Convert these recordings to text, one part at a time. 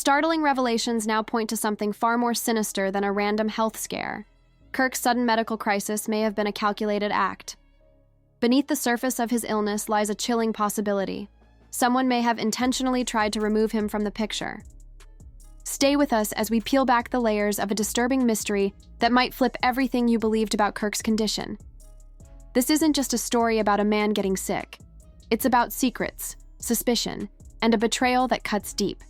startling revelations now point to something far more sinister than a random health scare. Kirk's sudden medical crisis may have been a calculated act. Beneath the surface of his illness lies a chilling possibility. Someone may have intentionally tried to remove him from the picture. Stay with us as we peel back the layers of a disturbing mystery that might flip everything you believed about Kirk's condition. This isn't just a story about a man getting sick. It's about secrets, suspicion, and a betrayal that cuts deep.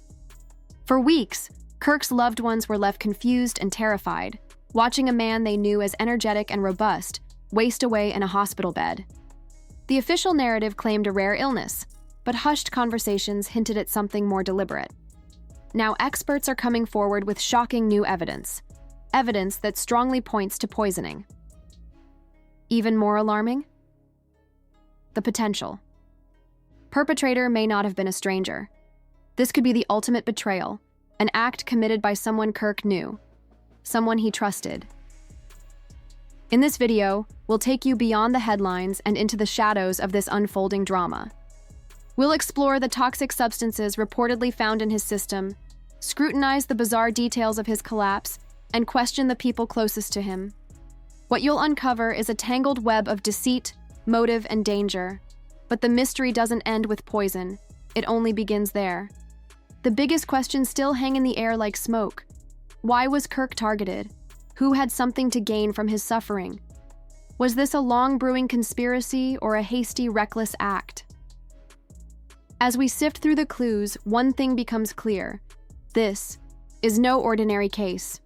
For weeks, Kirk's loved ones were left confused and terrified, watching a man they knew as energetic and robust waste away in a hospital bed. The official narrative claimed a rare illness, but hushed conversations hinted at something more deliberate. Now experts are coming forward with shocking new evidence that strongly points to poisoning. Even more alarming? The potential. Perpetrator may not have been a stranger. This could be the ultimate betrayal, an act committed by someone Kirk knew, someone he trusted. In this video, we'll take you beyond the headlines and into the shadows of this unfolding drama. We'll explore the toxic substances reportedly found in his system, scrutinize the bizarre details of his collapse, and question the people closest to him. What you'll uncover is a tangled web of deceit, motive, and danger. But the mystery doesn't end with poison. It only begins there. The biggest questions still hang in the air like smoke. Why was Kirk targeted? Who had something to gain from his suffering? Was this a long-brewing conspiracy or a hasty, reckless act? As we sift through the clues, one thing becomes clear. This is no ordinary case.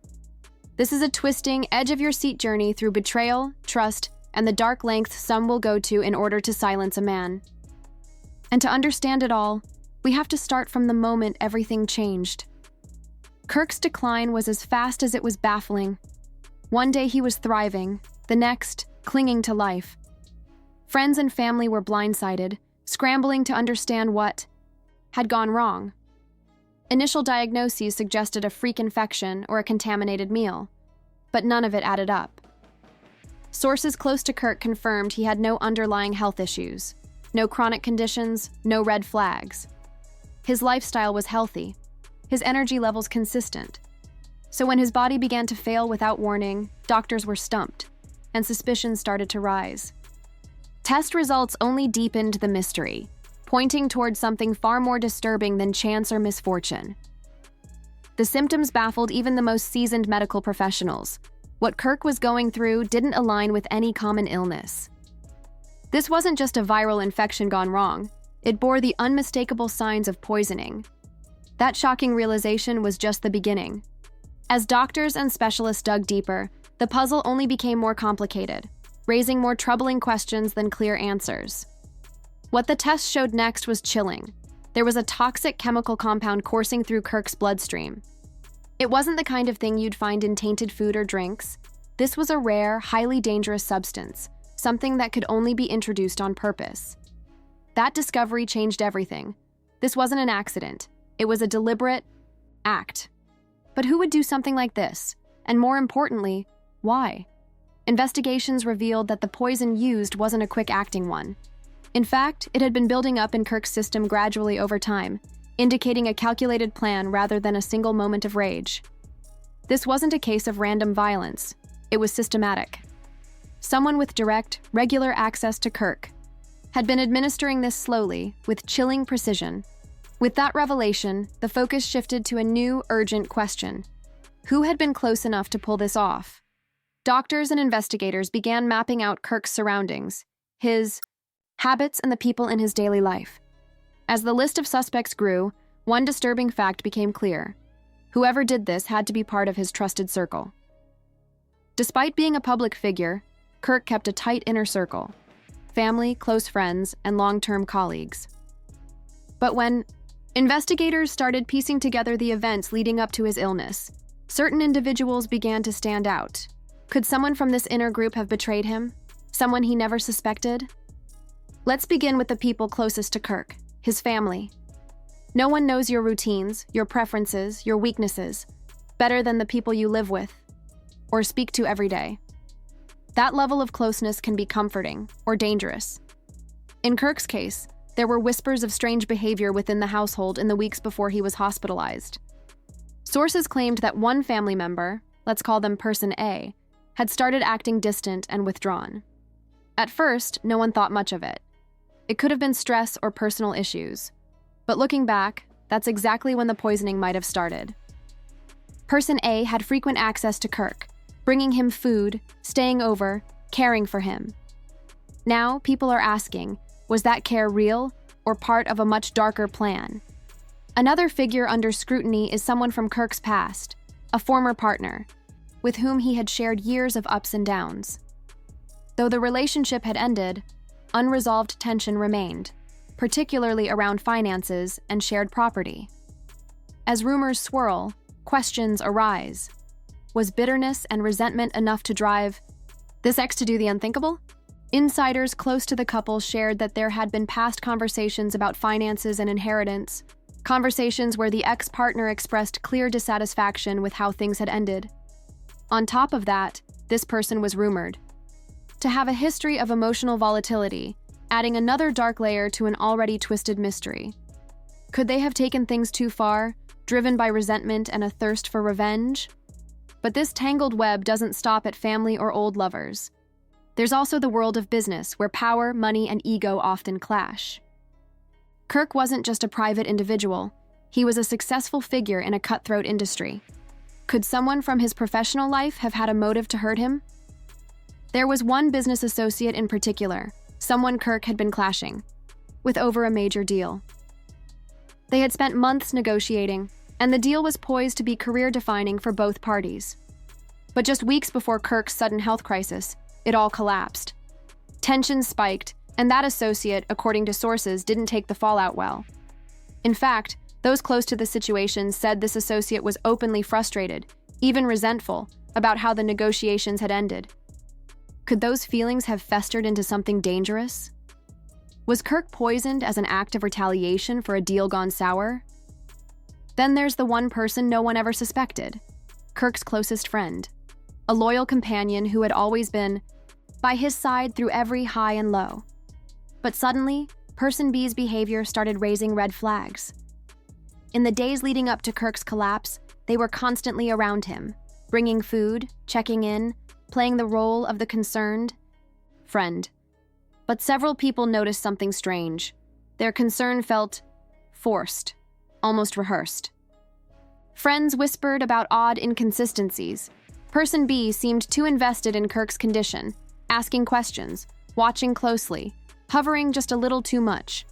This is a twisting, edge-of-your-seat journey through betrayal, trust, and the dark lengths some will go to in order to silence a man. And to understand it all, we have to start from the moment everything changed. Kirk's decline was as fast as it was baffling. One day he was thriving, the next, clinging to life. Friends and family were blindsided, scrambling to understand what had gone wrong. Initial diagnoses suggested a freak infection or a contaminated meal, but none of it added up. Sources close to Kirk confirmed he had no underlying health issues, no chronic conditions, no red flags. His lifestyle was healthy, his energy levels consistent. So when his body began to fail without warning, doctors were stumped, and suspicions started to rise. Test results only deepened the mystery, pointing towards something far more disturbing than chance or misfortune. The symptoms baffled even the most seasoned medical professionals. What Kirk was going through didn't align with any common illness. This wasn't just a viral infection gone wrong. It bore the unmistakable signs of poisoning. That shocking realization was just the beginning. As doctors and specialists dug deeper, the puzzle only became more complicated, raising more troubling questions than clear answers. What the test showed next was chilling. There was a toxic chemical compound coursing through Kirk's bloodstream. It wasn't the kind of thing you'd find in tainted food or drinks. This was a rare, highly dangerous substance, something that could only be introduced on purpose. That discovery changed everything. This wasn't an accident. It was a deliberate act. But who would do something like this? And more importantly, why? Investigations revealed that the poison used wasn't a quick-acting one. In fact, it had been building up in Kirk's system gradually over time, indicating a calculated plan rather than a single moment of rage. This wasn't a case of random violence. It was systematic. Someone with direct, regular access to Kirk had been administering this slowly, with chilling precision. With that revelation, the focus shifted to a new, urgent question. Who had been close enough to pull this off? Doctors and investigators began mapping out Kirk's surroundings, his habits, and the people in his daily life. As the list of suspects grew, one disturbing fact became clear. Whoever did this had to be part of his trusted circle. Despite being a public figure, Kirk kept a tight inner circle: family, close friends, and long-term colleagues. But when investigators started piecing together the events leading up to his illness, certain individuals began to stand out. Could someone from this inner group have betrayed him? Someone he never suspected? Let's begin with the people closest to Kirk, his family. No one knows your routines, your preferences, your weaknesses, better than the people you live with or speak to every day. That level of closeness can be comforting or dangerous. In Kirk's case, there were whispers of strange behavior within the household in the weeks before he was hospitalized. Sources claimed that one family member, let's call them Person A, had started acting distant and withdrawn. At first, no one thought much of it. It could have been stress or personal issues. But looking back, that's exactly when the poisoning might have started. Person A had frequent access to Kirk, bringing him food, staying over, caring for him. Now, people are asking, was that care real or part of a much darker plan? Another figure under scrutiny is someone from Kirk's past, a former partner, with whom he had shared years of ups and downs. Though the relationship had ended, unresolved tension remained, particularly around finances and shared property. As rumors swirl, questions arise. Was bitterness and resentment enough to drive this ex to do the unthinkable? Insiders close to the couple shared that there had been past conversations about finances and inheritance, conversations where the ex-partner expressed clear dissatisfaction with how things had ended. On top of that, this person was rumored to have a history of emotional volatility, adding another dark layer to an already twisted mystery. Could they have taken things too far, driven by resentment and a thirst for revenge? But this tangled web doesn't stop at family or old lovers. There's also the world of business, where power, money, and ego often clash. Kirk wasn't just a private individual. He was a successful figure in a cutthroat industry. Could someone from his professional life have had a motive to hurt him? There was one business associate in particular, someone Kirk had been clashing with over a major deal. They had spent months negotiating, and the deal was poised to be career-defining for both parties. But just weeks before Kirk's sudden health crisis, it all collapsed. Tensions spiked, and that associate, according to sources, didn't take the fallout well. In fact, those close to the situation said this associate was openly frustrated, even resentful, about how the negotiations had ended. Could those feelings have festered into something dangerous? Was Kirk poisoned as an act of retaliation for a deal gone sour? Then there's the one person no one ever suspected, Kirk's closest friend, a loyal companion who had always been by his side through every high and low. But suddenly, Person B's behavior started raising red flags. In the days leading up to Kirk's collapse, they were constantly around him, bringing food, checking in, playing the role of the concerned friend. But several people noticed something strange. Their concern felt forced, almost rehearsed. Friends whispered about odd inconsistencies. Person B seemed too invested in Kirk's condition, asking questions, watching closely, hovering just a little too much.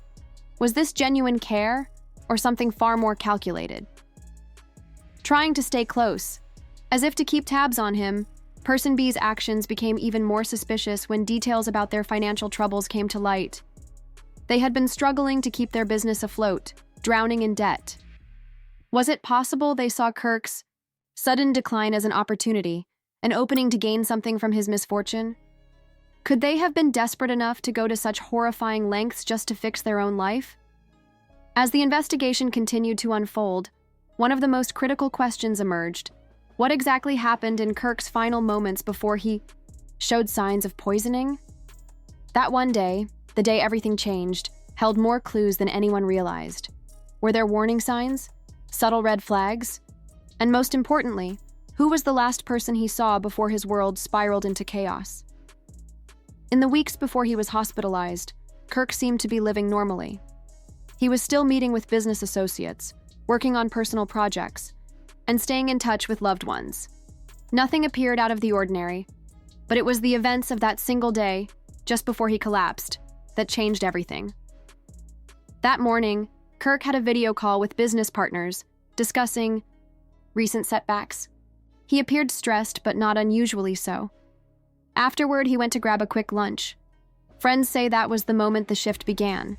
Was this genuine care, or something far more calculated? Trying to stay close, as if to keep tabs on him, Person B's actions became even more suspicious when details about their financial troubles came to light. They had been struggling to keep their business afloat, drowning in debt. Was it possible they saw Kirk's sudden decline as an opportunity, an opening to gain something from his misfortune? Could they have been desperate enough to go to such horrifying lengths just to fix their own life? As the investigation continued to unfold, one of the most critical questions emerged. What exactly happened in Kirk's final moments before he showed signs of poisoning? That one day, the day everything changed, held more clues than anyone realized. Were there warning signs? Subtle red flags? And most importantly, who was the last person he saw before his world spiraled into chaos? In the weeks before he was hospitalized, Kirk seemed to be living normally. He was still meeting with business associates, working on personal projects, and staying in touch with loved ones. Nothing appeared out of the ordinary, but it was the events of that single day, just before he collapsed, that changed everything. That morning, Kirk had a video call with business partners, discussing recent setbacks. He appeared stressed, but not unusually so. Afterward, he went to grab a quick lunch. Friends say that was the moment the shift began.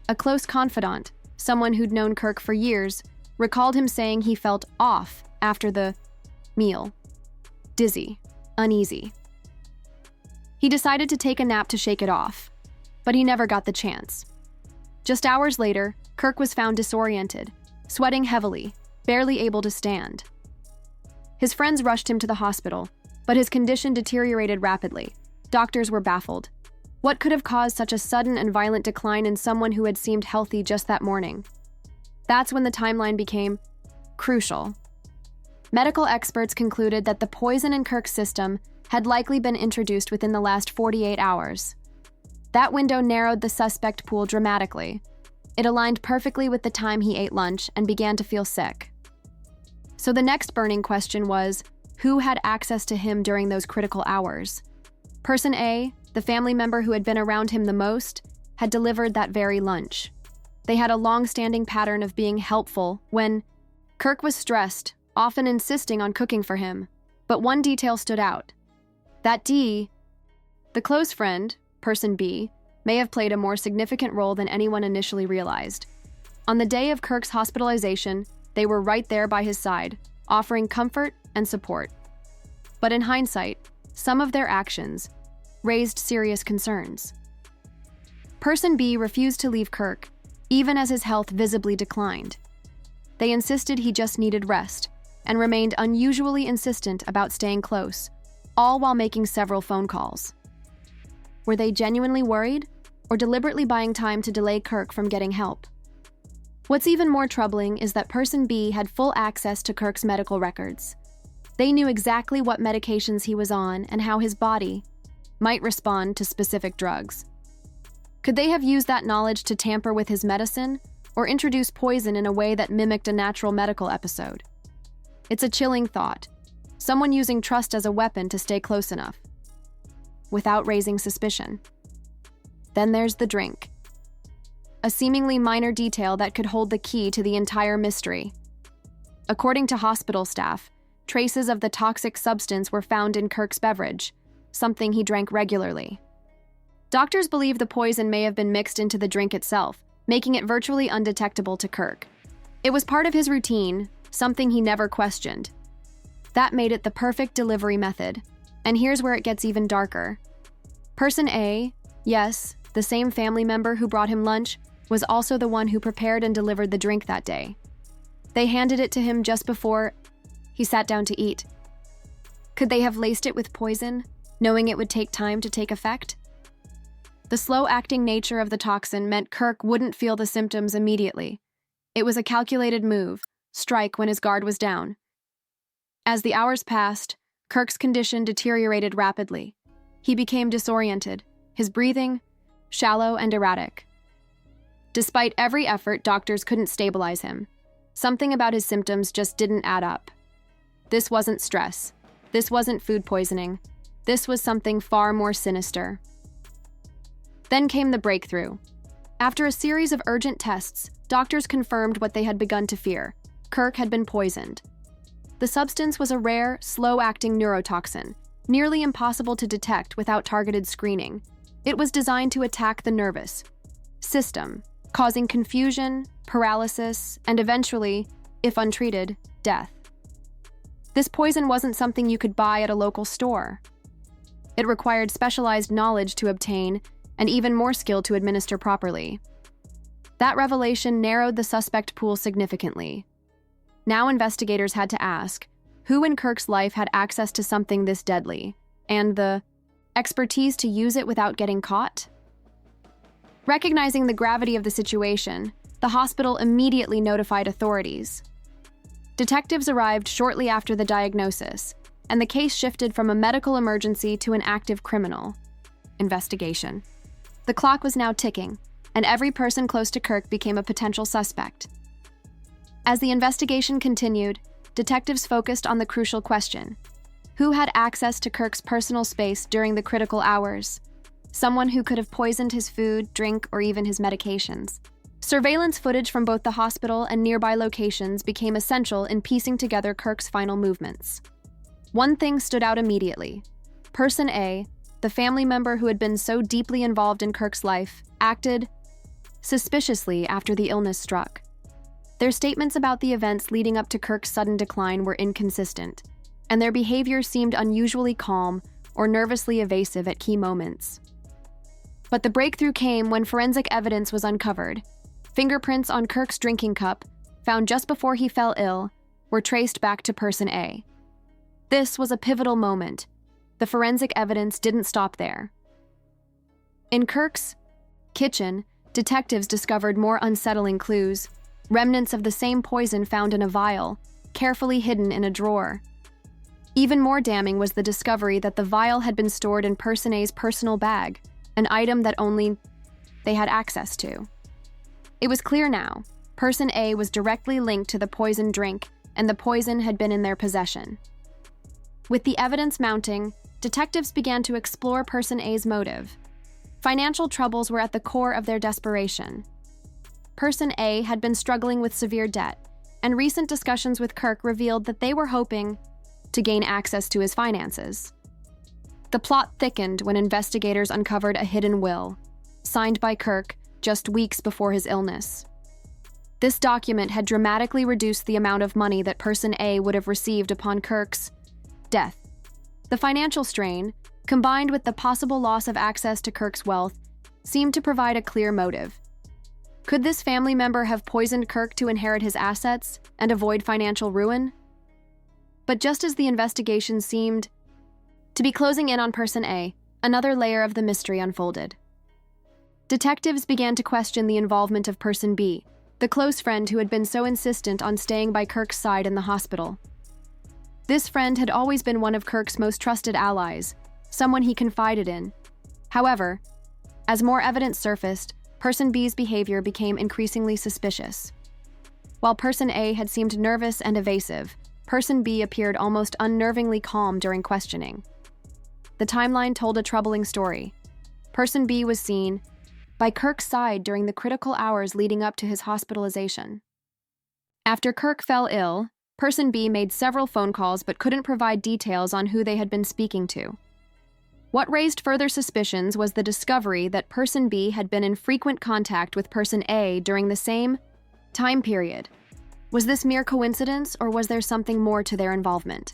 A close confidant, someone who'd known Kirk for years, recalled him saying he felt off after the meal. Dizzy, uneasy. He decided to take a nap to shake it off, but he never got the chance. Just hours later, Kirk was found disoriented, sweating heavily, barely able to stand. His friends rushed him to the hospital, but his condition deteriorated rapidly. Doctors were baffled. What could have caused such a sudden and violent decline in someone who had seemed healthy just that morning? That's when the timeline became crucial. Medical experts concluded that the poison in Kirk's system had likely been introduced within the last 48 hours. That window narrowed the suspect pool dramatically. It aligned perfectly with the time he ate lunch and began to feel sick. So the next burning question was, who had access to him during those critical hours? Person A, the family member who had been around him the most, had delivered that very lunch. They had a long-standing pattern of being helpful when Kirk was stressed, often insisting on cooking for him. But one detail stood out. That D, the close friend, Person B, may have played a more significant role than anyone initially realized. On the day of Kirk's hospitalization, they were right there by his side, offering comfort and support. But in hindsight, some of their actions raised serious concerns. Person B refused to leave Kirk, even as his health visibly declined. They insisted he just needed rest, and remained unusually insistent about staying close, all while making several phone calls. Were they genuinely worried, or deliberately buying time to delay Kirk from getting help? What's even more troubling is that Person B had full access to Kirk's medical records. They knew exactly what medications he was on and how his body might respond to specific drugs. Could they have used that knowledge to tamper with his medicine, or introduce poison in a way that mimicked a natural medical episode? It's a chilling thought. Someone using trust as a weapon to stay close enough, without raising suspicion. Then there's the drink. A seemingly minor detail that could hold the key to the entire mystery. According to hospital staff, traces of the toxic substance were found in Kirk's beverage, something he drank regularly. Doctors believe the poison may have been mixed into the drink itself, making it virtually undetectable to Kirk. It was part of his routine, something he never questioned. That made it the perfect delivery method. And here's where it gets even darker. Person A, yes, the same family member who brought him lunch, was also the one who prepared and delivered the drink that day. They handed it to him just before he sat down to eat. Could they have laced it with poison, knowing it would take time to take effect? The slow-acting nature of the toxin meant Kirk wouldn't feel the symptoms immediately. It was a calculated move, strike when his guard was down. As the hours passed, Kirk's condition deteriorated rapidly. He became disoriented, his breathing shallow and erratic. Despite every effort, doctors couldn't stabilize him. Something about his symptoms just didn't add up. This wasn't stress. This wasn't food poisoning. This was something far more sinister. Then came the breakthrough. After a series of urgent tests, doctors confirmed what they had begun to fear. Kirk had been poisoned. The substance was a rare, slow-acting neurotoxin, nearly impossible to detect without targeted screening. It was designed to attack the nervous system, causing confusion, paralysis, and eventually, if untreated, death. This poison wasn't something you could buy at a local store. It required specialized knowledge to obtain and even more skill to administer properly. That revelation narrowed the suspect pool significantly. Now investigators had to ask, who in Kirk's life had access to something this deadly, and the expertise to use it without getting caught? Recognizing the gravity of the situation, the hospital immediately notified authorities. Detectives arrived shortly after the diagnosis, and the case shifted from a medical emergency to an active criminal investigation. The clock was now ticking, and every person close to Kirk became a potential suspect. As the investigation continued, detectives focused on the crucial question: who had access to Kirk's personal space during the critical hours? Someone who could have poisoned his food, drink, or even his medications. Surveillance footage from both the hospital and nearby locations became essential in piecing together Kirk's final movements. One thing stood out immediately. Person A, the family member who had been so deeply involved in Kirk's life, acted suspiciously after the illness struck. Their statements about the events leading up to Kirk's sudden decline were inconsistent, and their behavior seemed unusually calm or nervously evasive at key moments. But the breakthrough came when forensic evidence was uncovered. Fingerprints on Kirk's drinking cup, found just before he fell ill, were traced back to Person A. This was a pivotal moment. The forensic evidence didn't stop there. In Kirk's kitchen, detectives discovered more unsettling clues: remnants of the same poison found in a vial, carefully hidden in a drawer. Even more damning was the discovery that the vial had been stored in Person A's personal bag, an item that only they had access to. It was clear now, Person A was directly linked to the poisoned drink, and the poison had been in their possession. With the evidence mounting, detectives began to explore Person A's motive. Financial troubles were at the core of their desperation. Person A had been struggling with severe debt, and recent discussions with Kirk revealed that they were hoping to gain access to his finances. The plot thickened when investigators uncovered a hidden will, signed by Kirk just weeks before his illness. This document had dramatically reduced the amount of money that Person A would have received upon Kirk's death. The financial strain, combined with the possible loss of access to Kirk's wealth, seemed to provide a clear motive. Could this family member have poisoned Kirk to inherit his assets and avoid financial ruin? But just as the investigation seemed to be closing in on Person A, another layer of the mystery unfolded. Detectives began to question the involvement of Person B, the close friend who had been so insistent on staying by Kirk's side in the hospital. This friend had always been one of Kirk's most trusted allies, someone he confided in. However, as more evidence surfaced, Person B's behavior became increasingly suspicious. While Person A had seemed nervous and evasive, Person B appeared almost unnervingly calm during questioning. The timeline told a troubling story. Person B was seen by Kirk's side during the critical hours leading up to his hospitalization. After Kirk fell ill, Person B made several phone calls but couldn't provide details on who they had been speaking to. What raised further suspicions was the discovery that Person B had been in frequent contact with Person A during the same time period. Was this mere coincidence, or was there something more to their involvement?